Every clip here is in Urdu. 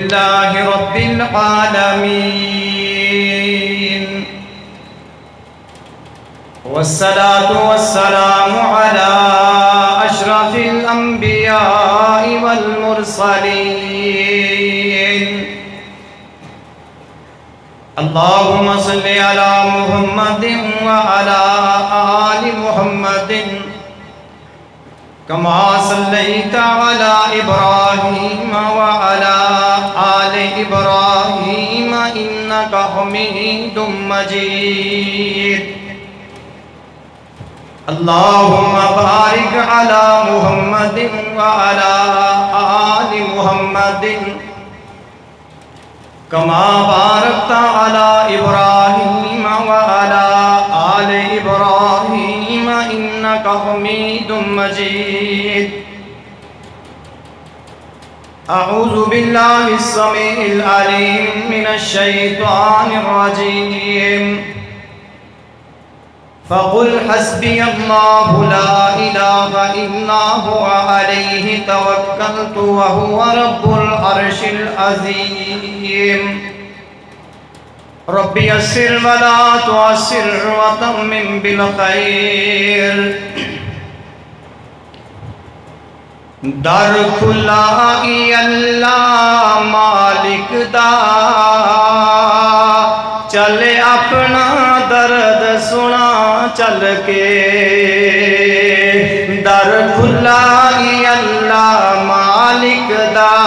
لله رب العالمين، والصلاة والسلام على أشرف الأنبياء والمرسلين. اللهم صل على محمد وعلى آل محمد كما صليت على إبراهيم وعلى آل إبراهيم إنك حميد مجيد. اللهم بارك على محمد وعلى آل محمد كما باركت على إبراهيم وعلى آل إبراهيم إنك حميد مجيد. أعوذ بالله السميع العليم من الشيطان الرجيم. فقل حسبي الله لا إله إلا هو عليه توكلت وهو رب العرش العظيم. رب يسر ولا تعسر وتمم بالخير. در کھلا اللہ مالک دا، چلے اپنا درد سنا چل کے. در کھلا اللہ مالک دا،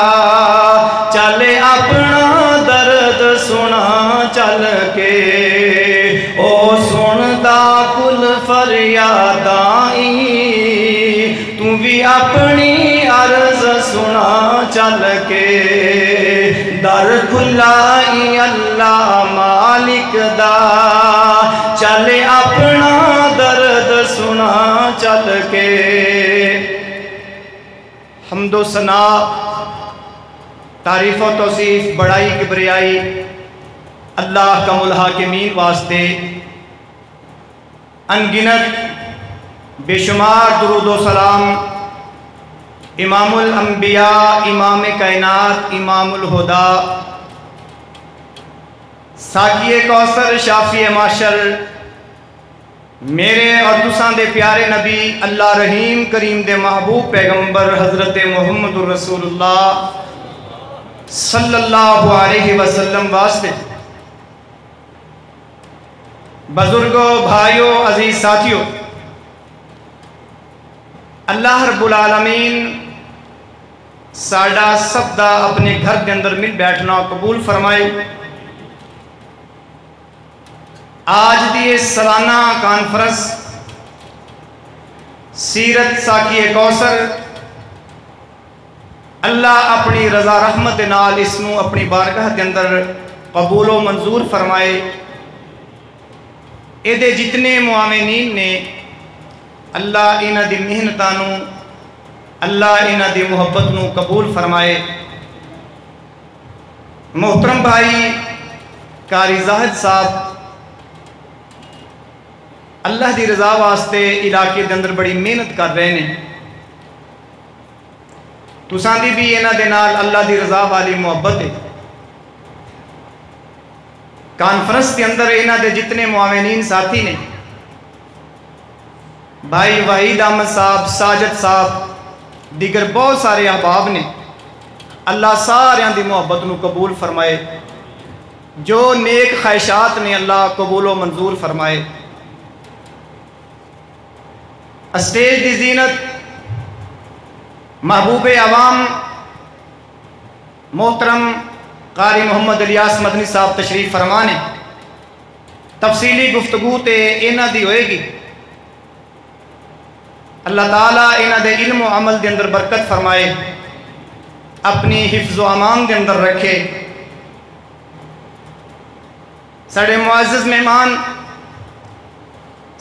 چلے اپنا درد سنا چل کے. او سندا کل فریاداں، تو بھی اپنی عرض سنا چل کے. در کھلا اللہ مالک دا، چلے اپنا درد سنا چل کے. حمد و ثنا، تعریف و توصیف، بڑائی کبریائی اللہ کا الحاکمین واسطے. انگنت بے شمار درود و سلام امام الانبیاء، امام کائنات، امام الہدا، ساقی کوثر، شافی معشر، میرے اور تساں دے پیارے نبی اللہ رحیم کریم دے محبوب پیغمبر حضرت محمد رسول اللہ صلی اللہ علیہ وسلم واسطے. بزرگوں، بھائیوں، عزیز ساتھیوں، اللہ رب العالمین ساڈا سب دا اپنے گھر کے اندر مل بیٹھنا قبول فرمائے. آج دی سالانہ کانفرنس سیرت ساقی کوثر، اللہ اپنی رضا رحمت نال اس نو اپنی بارگاہ کے اندر قبول و منظور فرمائے. اے دے جتنے معاونین نے، اللہ انہاں دی محنتاں نو، اللہ انہاں دی محبت نو قبول فرمائے. محترم بھائی قاری زاہد صاحب اللہ دی رضا واسطے علاقے دے اندر بڑی محنت کر رہے ہیں. تساں دی بھی انہاں دے نال اللہ دی رضا والی محبت ہے. کانفرنس کے اندر انہاں دے جتنے معاونین ساتھی نے، بھائی وحید احمد صاحب، ساجد صاحب، دیگر بہت سارے احباب نے، اللہ سارے دی محبت نو قبول فرمائے. جو نیک خواہشات نے اللہ قبول و منظور فرمائے. اسٹیج دی زینت محبوب عوام محترم قاری محمد الیاس مدنی صاحب تشریف فرمانے. تفصیلی گفتگو تے انہاں دی ہوئے گی. اللہ تعالیٰ انہاں دے علم و عمل دے اندر برکت فرمائے، اپنی حفظ و امان دے اندر رکھے. ساڑے معزز مہمان،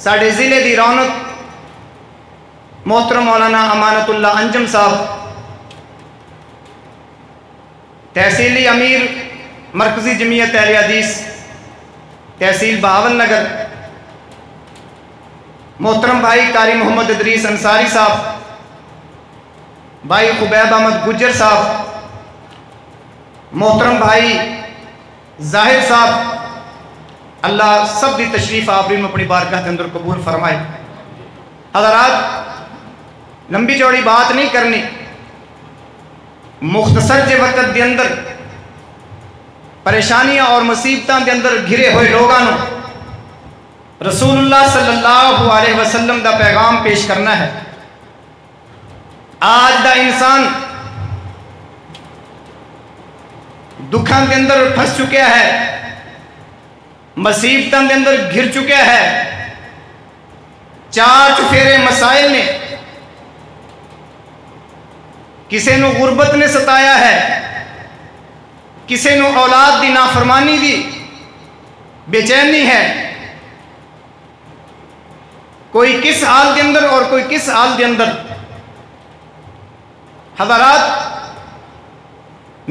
ساڑے ضلع دی رونق محترم مولانا امانت اللہ انجم صاحب، تحصیلی امیر مرکزی جمعیت اہل حدیث تحصیل بہاول نگر، محترم بھائی قاری محمد ادریس انصاری صاحب، بھائی خبیب احمد گجر صاحب، محترم بھائی ظاہر صاحب، اللہ سب دی تشریف آفرین میں اپنی بارگاہ کے اندر قبول فرمائے۔ حضرات لمبی چوڑی بات نہیں کرنی، مختصر جے وقت دے اندر پریشانیاں اور مصیبتاں دے اندر گھرے ہوئے لوگاں رسول اللہ صلی اللہ علیہ وسلم دا پیغام پیش کرنا ہے۔ آج دا انسان دکھاں دے اندر پھنس چکیا ہے، مصیبتاں دے اندر گھر چکیا ہے، چار چفیرے مسائل نے، کسے نو غربت نے ستایا ہے، کسے نو اولاد دی نافرمانی دی بے چینی ہے، کوئی کس حال کے اندر اور کوئی کس حال کے اندر۔ حضرات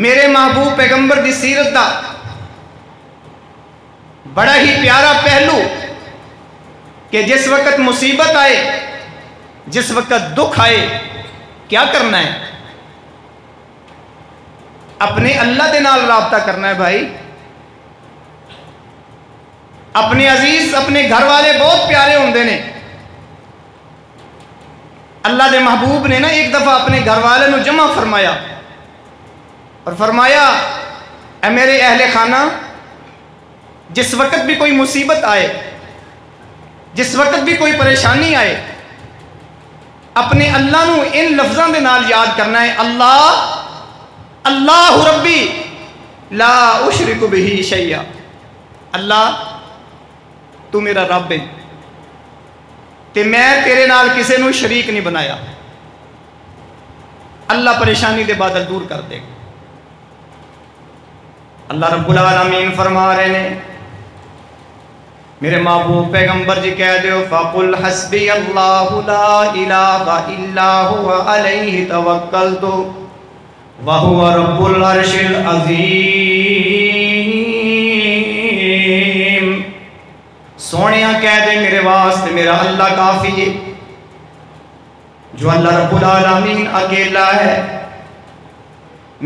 میرے محبوب پیغمبر دی سیرت دا بڑا ہی پیارا پہلو کہ جس وقت مصیبت آئے، جس وقت دکھ آئے، کیا کرنا ہے؟ اپنے اللہ دے نال رابطہ کرنا ہے بھائی۔ اپنے عزیز، اپنے گھر والے بہت پیارے ہوندے نے۔ اللہ دے محبوب نے نا ایک دفعہ اپنے گھر والے نو جمع فرمایا اور فرمایا، اے میرے اہل خانہ، جس وقت بھی کوئی مصیبت آئے، جس وقت بھی کوئی پریشانی آئے، اپنے اللہ نو ان لفظاں دے نال یاد کرنا ہے، اللہ اللہ ربی لا اشرک بہ شیئا، اللہ تو میرا رب ہے تے میں تیرے نال کسے نو شریک نہیں بنایا۔ اللہ پریشانی دے بادل دور کر دے گا۔ اللہ رب العالمین فرما رہے ہیں، میرے محبوب پیغمبر جی کہہ دیو، فَقُلْ حَسْبِيَ اللَّهُ لَا إِلَٰهَ إِلَّا هُوَ عَلَيْهِ تَوَكَّلْتُ وَهُوَ رَبُّ الْعَرْشِ الْعَظِيمِ۔ سونیاں کہہ دے میرے واسطے میرا اللہ کافی ہے، جو اللہ رب العالمین اکیلا ہے،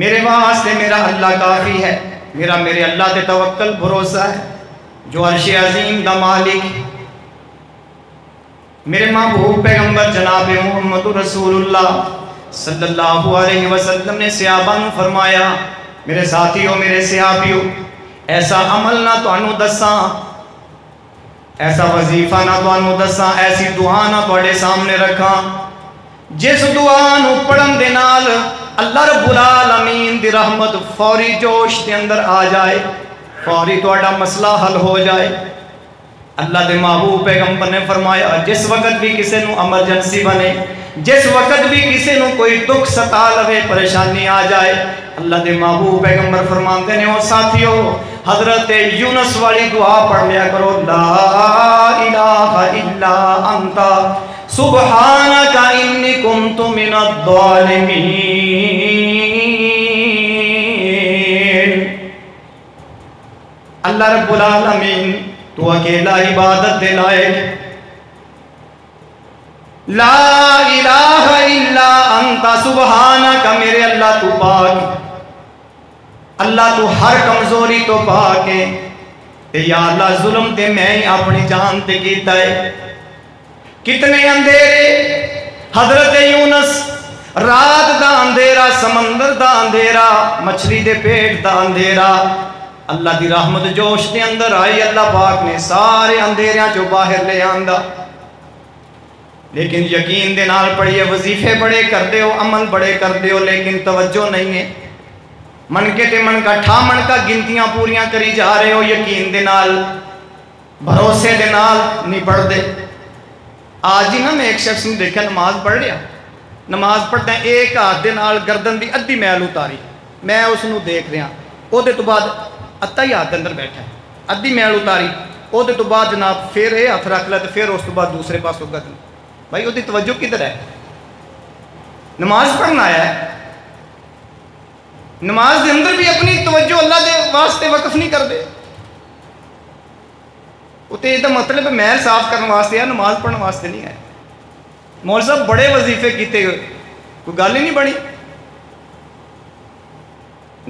میرے واسطے میرا اللہ کافی ہے، میرے اللہ تے توکل بھروسہ ہے، جو عرش عظیم دا مالک۔ میرے محبوب پیغمبر جناب محمد رسول اللہ صلی اللہ علیہ وسلم نے صحابہ نو فرمایا، میرے ساتھیوں، میرے صحابیوں، ایسا عمل نہ تانوں دساں، ایسا وظیفہ نہ تانوں دساں، ایسی دعا نہ تواڈے سامنے رکھاں جس دعا نو پڑھن دے نال اللہ رب العالمین دی رحمت فوری جوش دے اندر آ جائے، فوری تواڈا مسئلہ حل ہو جائے۔ اللہ دے محبوب پیغمبر نے فرمایا، جس وقت بھی کسے نو ایمرجنسی بنے، جس وقت بھی کسے نو کوئی دکھ ستا لوے، پریشانی آ جائے، اللہ دے محبوب پیغمبر فرماتے ہیں، او ساتھیو حضرت یونس والی دعا پڑھ لیا کرو، لا الہ الا انت سبحانک انی کنت من الظالمین۔ اللہ رب العالمین تو اکیلا عبادت دے لائق، لا الہ الا انت سبحانک، میرے اللہ تو پاک، اللہ تو ہر کمزوری تو پاک ہے، یا اللہ ظلم تے میں ہی اپنی جان تے کیتا ہے۔ کتنے اندھیرے حضرت یونس، رات دا اندھیرا، سمندر دا اندھیرا، مچھلی دے پیٹ دا اندھیرا، اللہ دی رحمت جوش دے اندر آئی، اللہ پاک نے سارے اندھیریاں جو باہر لے آندا۔ لیکن یقین دے نال پڑھیے، وظیفے بڑے کر دے ہو، عمل بڑے کر دے ہو، لیکن توجہ نہیں ہے، من کے تے من کا ٹھا من کا گنتیاں پوریاں کری جا رہے ہو، یقین دے نال بھروسے دے نال نہیں پڑھ دے۔ آج ہی نا میں ایک شخص نے دیکھا نماز پڑھ رہا، نماز پڑھتا ہے، ایک ہاتھ دے نال گردن دی ادھی میل اتاری، میں اس نو دیکھ رہا، او دے تو بعد اتھا ہی ہاتھ دے اندر بیٹھا ہے، ادھی میل اتاری، او دے تو بعد جناب پھر یہ ہاتھ رکھ لے، پھر اس تو بعد دوسرے پاس ہوگا۔ بھائی وہ دی توجہ کدھر ہے؟ نماز پڑھنا آیا ہے، نماز دے اندر بھی اپنی توجہ اللہ دے واسطے وقف نہیں کر دے، اتنے یہ مطلب محل صاف کرنے واسطے ہے، نماز پڑھنے واسطے نہیں ہے۔ مول صاحب بڑے وظیفے کیتے، کوئی گل ہی نہیں بنی۔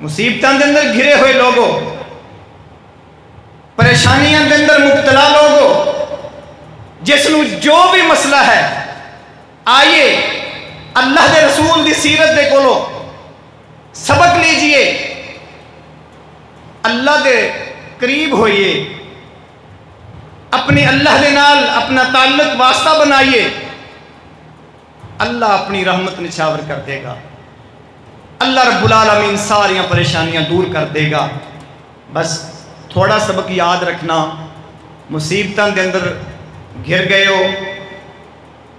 مصیبتاں دے اندر گھرے ہوئے لوگوں، پریشانیاں دے اندر مبتلا لوگوں، جس نو جو بھی مسئلہ ہے، آئیے اللہ دے رسول دی سیرت دے کولو سبق لیجئے، اللہ دے قریب ہوئیے، اپنے اللہ دے نال اپنا تعلق واسطہ بنائیے، اللہ اپنی رحمت نچھاور کر دے گا، اللہ رب العالمین ساریاں پریشانیاں دور کر دے گا۔ بس تھوڑا سبق یاد رکھنا، مصیبتاں دے اندر گر گئے ہو،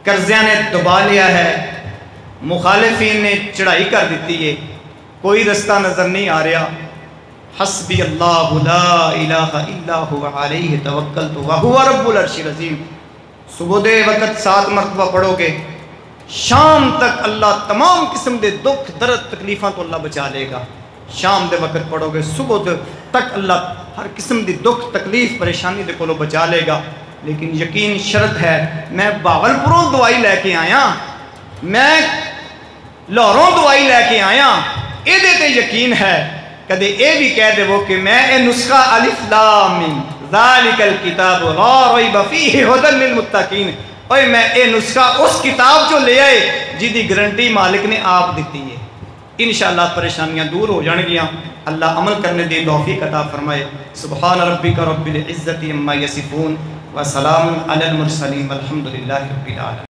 قرضیاں نے دبا لیا ہے، مخالفین نے چڑھائی کر دیتی ہے، کوئی رستہ نظر نہیں آ رہا، حسبی اللہ لا الہ الا هو علیہ توکلت وہو رب العرش العظیم، صبح دے وقت 7 مرتبہ پڑھو گے، شام تک اللہ تمام قسم دے دکھ درد تکلیفاں تو اللہ بچا لے گا، شام دے وقت پڑھو گے، صبح تک اللہ ہر قسم دی دکھ تکلیف پریشانی دے کولو بچا لے گا۔ لیکن یقین شرط ہے، میں باولپوروں دوائی لے کے آیا، میں لاہوروں دوائی لے کے آیا، اے دے تے یقین ہے، کدے اے بھی کہہ دے وہ کہ میں اے نسخہ الف لام میم ذالک الکتاب لا ریب فیہ ھدی للمتقین، اوے میں اے نسخہ اس کتاب جو لے آئے جی دی گارنٹی مالک نے آپ دیتی ہے، انشاءاللہ پریشانیاں دور ہو جان گیاں، اللہ عمل کرنے دی توفیق عطا فرمائے۔ سبحان ربک رب العزت عما یصفون وسلام علی المرسلین والحمد للہ رب العالمین۔